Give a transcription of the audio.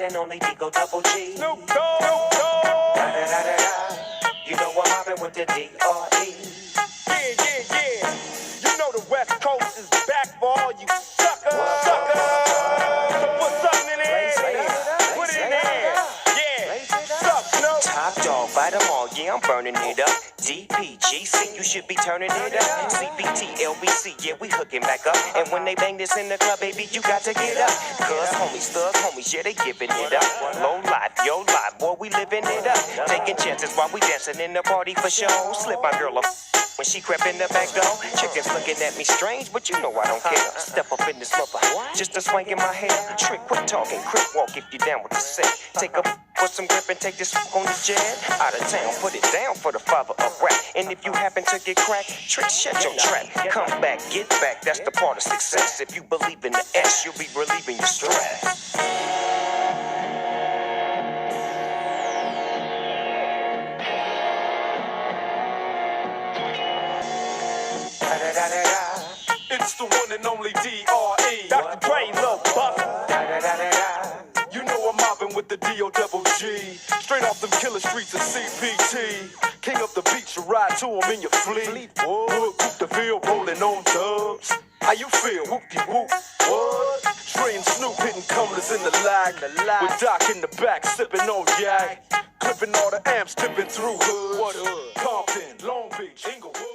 and only Digo Double G. Snoop Dogg. Da da da da da. You know I'm mobbing with the D.R.E. Yeah. You know the West Coast is back for all you suckers. So put something in there. Put it in there. Yeah. Suck, Snoop. Top dog, bite them all, yeah, I'm burning it up. DPGC, you should be turning it up. CPT, LBC, yeah, we hooking back up. And when they bang this in the club, baby, you got to get up. Cuz homies, thug homies, yeah, they giving it up. Low life, yo life, boy, we living it up. Taking chances while we dancing in the party for show. Slip my girl a when she crept in the back door. Chickens looking at me strange, but you know I don't care. Step up in this mother, just a swank in my hair. Trick, quit talking, crip walk if you down with the set. Take a put some grip and take this on the jet. Out of town, put it down for the father of rap. And if you happen to get cracked, trick, shut your trap. Come back, get back, that's the part of success. If you believe in the S, you'll be relieving your stress. It's the one and only D.R.E. Dr. Dre, Lil Buck. You know I'm mobbing with the D.O.G. Straight off them killer streets of CPT. King up the beach, you ride to him in your fleet. Whoop the field, rolling on dubs. How you feel? Whoop-de-whoop. What? Dre and Snoop hitting cumblers in the lag. With Doc in the back, sipping on yak. Clipping all the amps, tipping through hood. Compton, Long Beach, Inglewood.